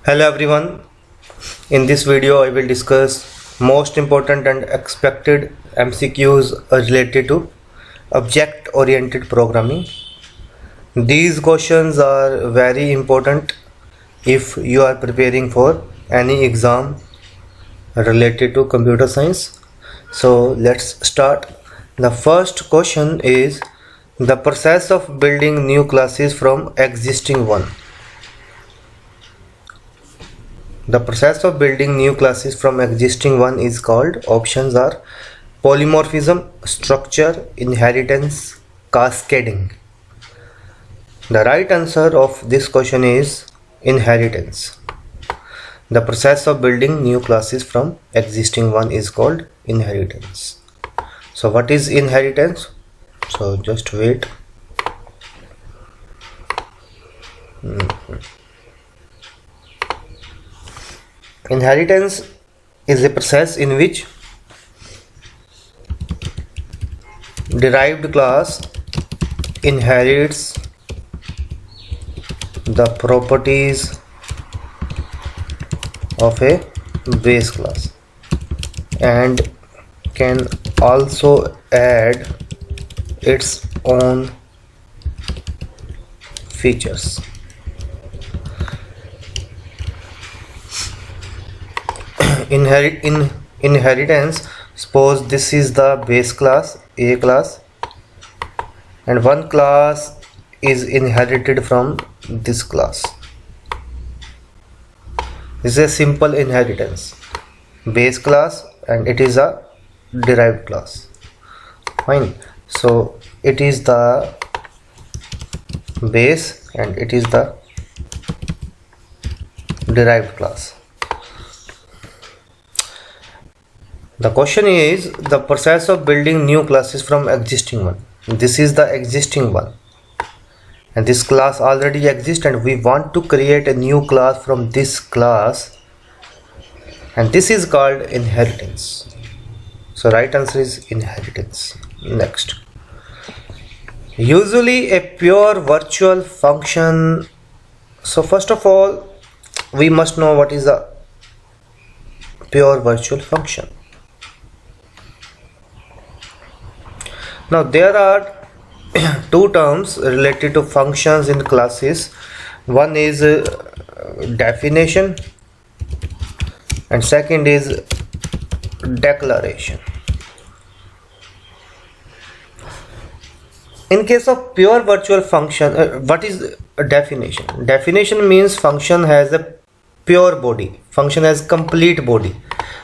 Hello everyone. In this video I will discuss most important and expected MCQs related to object oriented programming. These questions are very important if you are preparing for any exam related to computer science. So let's start. The first question is the process of building new classes from existing one. The process of building new classes from existing one is called, options are polymorphism, structure, inheritance, cascading. The right answer of this question is inheritance. The process of building new classes from existing one is called inheritance. So what is inheritance? So just wait. Inheritance is a process in which derived class inherits the properties of a base class and can also add its own features. Inheritance, suppose this is the base class A class and one class is inherited from this class. This is a simple inheritance, base class and it is a derived class. Fine. So it is the base and it is the derived class. The question is the process of building new classes from existing one. This is the existing one and this class already exists and we want to create a new class from this class and this is called inheritance. So right answer is inheritance. Next, usually a pure virtual function. So first of all we must know what is a pure virtual function. Now there are two terms related to functions in classes. One is definition and second is declaration. In case of pure virtual function, what is a definition? Definition means function has a pure body, function has complete body.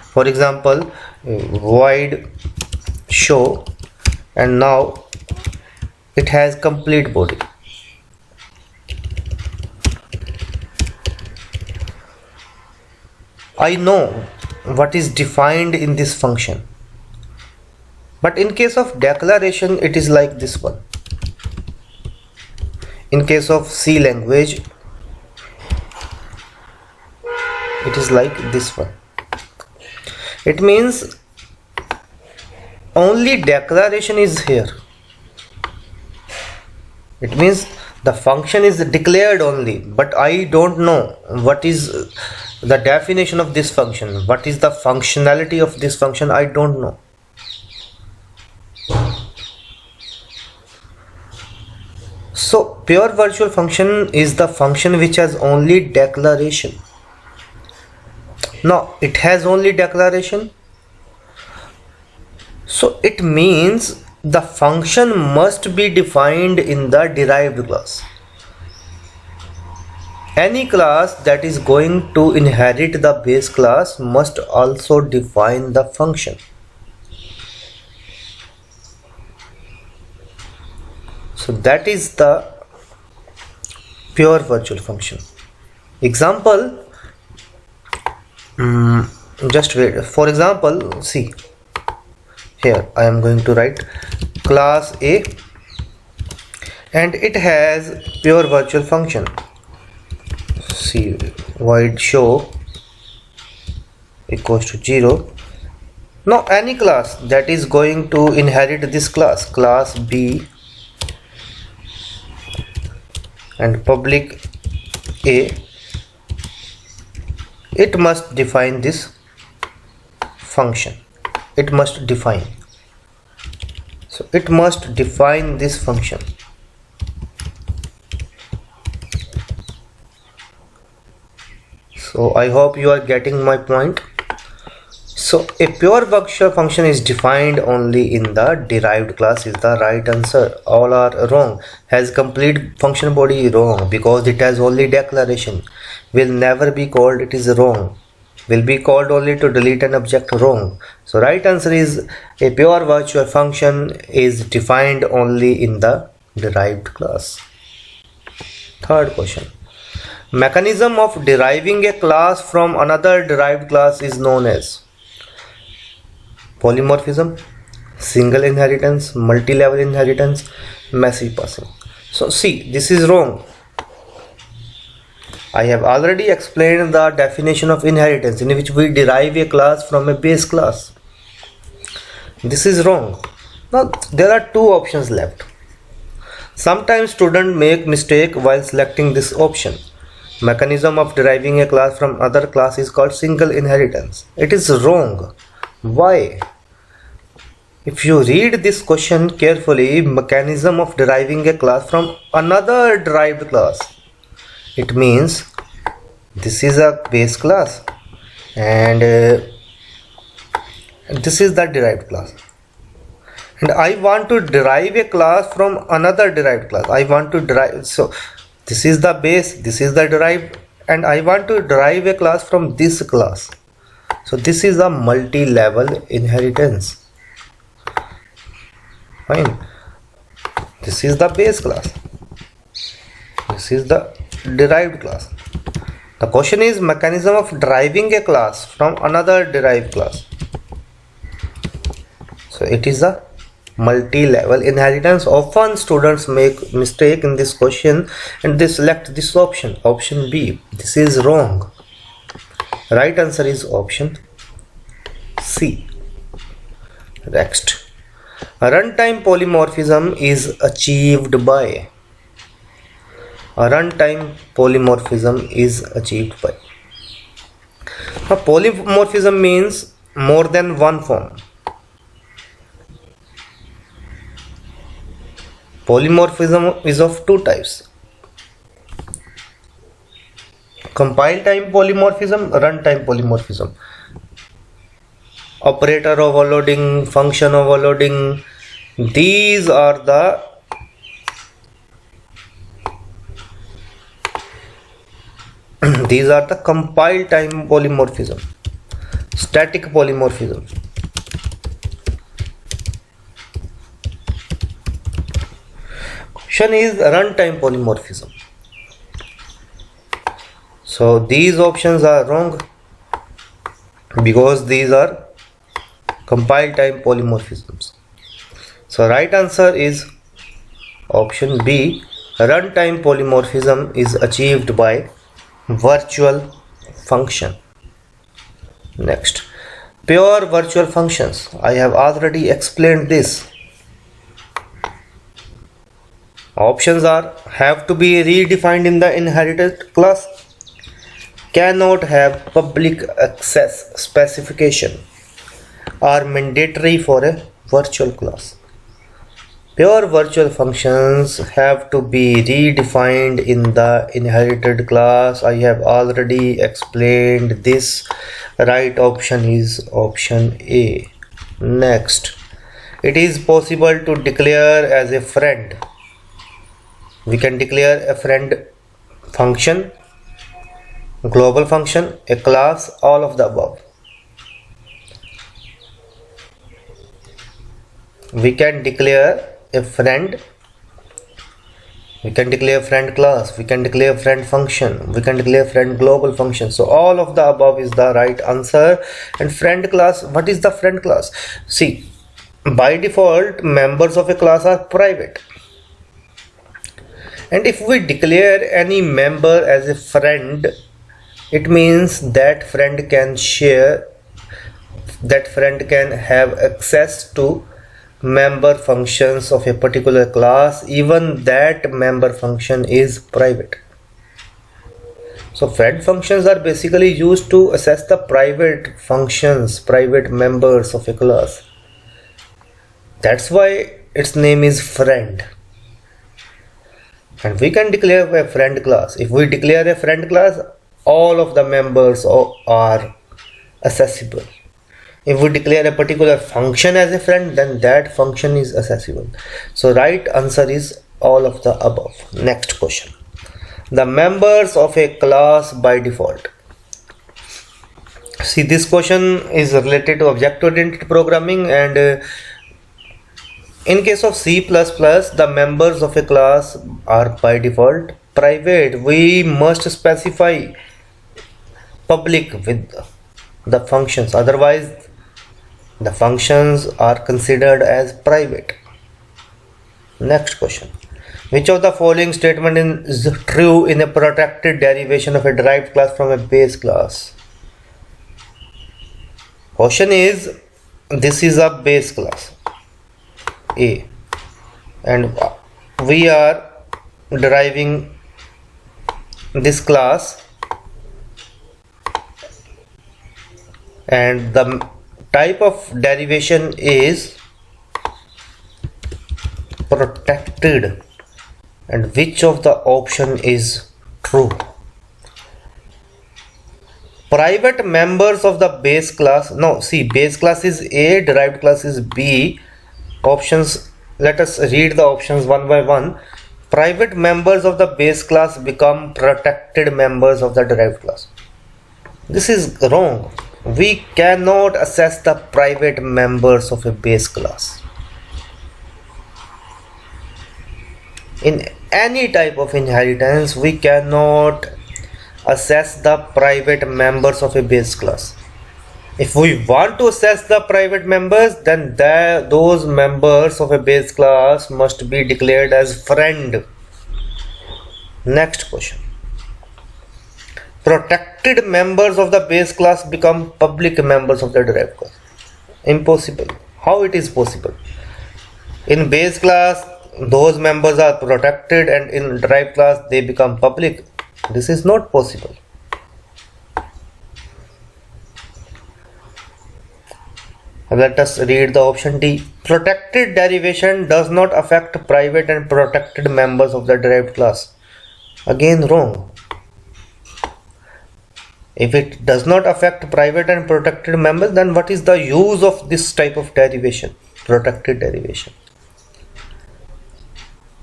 For example, void show, and now it has complete body. I know what is defined in this function, but in case of declaration it is like this one. In case of C language it is like this one. It means only declaration is here. It means the function is declared only, but I don't know what is the definition of this function, what is the functionality of this function, I don't know. So pure virtual function is the function which has only declaration. Now it has only declaration, so it means the function must be defined in the derived class. Any class that is going to inherit the base class must also define the function. So that is the pure virtual function. Example, just wait. For example, see. Here I am going to write class A and it has pure virtual function. See, void show equals to 0. Now any class that is going to inherit this class, class B, and public A it must define this function. It must define. So it must define this function. So I hope you are getting my point. So a pure virtual function is defined only in the derived class is the right answer. All are wrong. Has complete function body wrong because it has only declaration. Will never be called, it is wrong. Will be called only to delete an object, wrong. So right answer is a pure virtual function is defined only in the derived class. Third question. Mechanism of deriving a class from another derived class is known as polymorphism, single inheritance, multi-level inheritance, message passing. So see, this is wrong. I have already explained the definition of inheritance in which we derive a class from a base class. This is wrong. Now there are two options left. Sometimes students make mistake while selecting this option. Mechanism of deriving a class from other class is called single inheritance. It is wrong. Why? If you read this question carefully, mechanism of deriving a class from another derived class, it means this is a base class and this is the derived class, and I want to derive a class from another derived class. I want to derive, so this is the base, this is the derived, and I want to derive a class from this class. So this is a multi-level inheritance. Fine. This is the base class. This is the derived class. The question is mechanism of deriving a class from another derived class. So it is a multi-level inheritance. Often students make mistake in this question and they select this option, option B. This is wrong. Right answer is option C. Next. A runtime polymorphism is achieved by. A runtime polymorphism is achieved by. A polymorphism means more than one form. Polymorphism is of two types: compile time polymorphism, runtime polymorphism. Operator overloading, function overloading, these are the compile time polymorphism. Static polymorphism. Question is runtime polymorphism. So these options are wrong because these are compile time polymorphisms. So right answer is option B. Runtime polymorphism is achieved by virtual function. Next, pure virtual functions. I have already explained this. Options are have to be redefined in the inherited class, cannot have public access specification, are mandatory for a virtual class. Pure virtual functions have to be redefined in the inherited class. I have already explained this. Right option is option A. Next, it is possible to declare as a friend. We can declare a friend function, global function, a class, all of the above. We can declare a friend, we can declare friend class, we can declare friend function, we can declare friend global function. So all of the above is the right answer. And friend class, what is the friend class? See, by default members of a class are private, and if we declare any member as a friend, it means that friend can share, that friend can have access to member functions of a particular class, even that member function is private. So friend functions are basically used to assess the private functions, private members of a class. That's why its name is friend. And we can declare a friend class. If we declare a friend class, all of the members are accessible. If we declare a particular function as a friend, then that function is accessible. So right answer is all of the above. Next question. The members of a class by default. See, this question is related to object-oriented programming, and in case of C++, the members of a class are by default private. We must specify public with the functions, otherwise the functions are considered as private. Next question. Which of the following statement is true in a protected derivation of a derived class from a base class? Question is, this is a base class A, and we are deriving this class, and the type of derivation is protected, and which of the option is true? Private members of the base class, no, see, base class is A, derived class is B. Options, let us read the options one by one. Private members of the base class become protected members of the derived class. This is wrong. We cannot access the private members of a base class. In any type of inheritance, we cannot access the private members of a base class. If we want to access the private members, then those members of a base class must be declared as friend. Next question. Protected members of the base class become public members of the derived class. Impossible. How it is possible? In base class, those members are protected, and in derived class they become public. This is not possible. Let us read the option D. Protected derivation does not affect private and protected members of the derived class. Again wrong. If it does not affect private and protected members, then what is the use of this type of derivation? Protected derivation.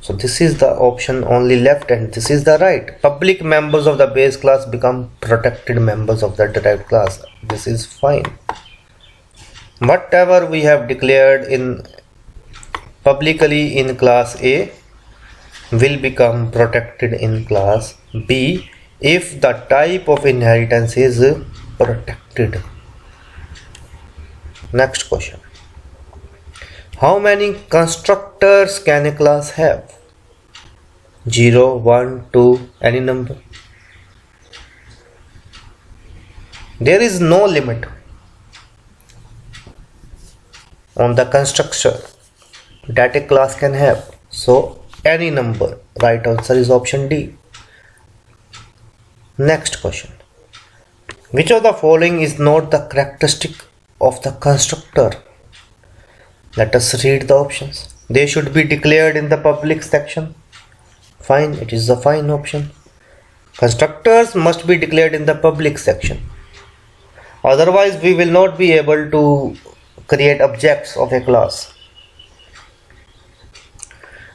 So this is the option only left, and this is the right. Public members of the base class become protected members of the derived class. This is fine. Whatever we have declared in publicly in class A will become protected in class B if the type of inheritance is protected. Next question. How many constructors can a class have? 0, 1, 2, any number. There is no limit on the constructor that a class can have. So any number. Right answer is option D. Next question. Which of the following is not the characteristic of the constructor? Let us read the options. They should be declared in the public section. Fine, it is the fine option. Constructors must be declared in the public section. Otherwise, we will not be able to create objects of a class.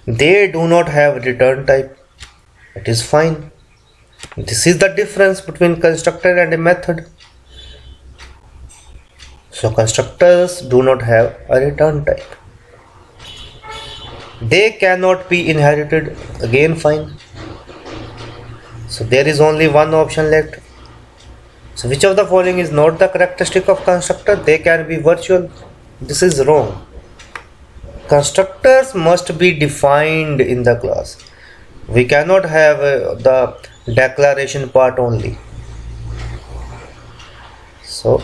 They do not have return type. It is fine. This is the difference between constructor and a method. So constructors do not have a return type. They cannot be inherited. Again fine. So there is only one option left. So which of the following is not the characteristic of constructor? They can be virtual. This is wrong. Constructors must be defined in the class. We cannot have the declaration part only. So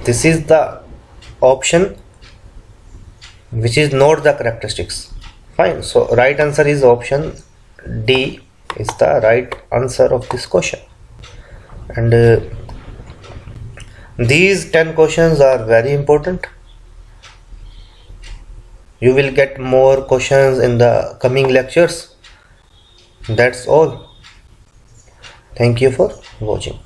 this is the option which is not the characteristics. Fine. So right answer is option D is the right answer of this question. and these 10 questions are very important. You will get more questions in the coming lectures. That's all. Thank you for watching.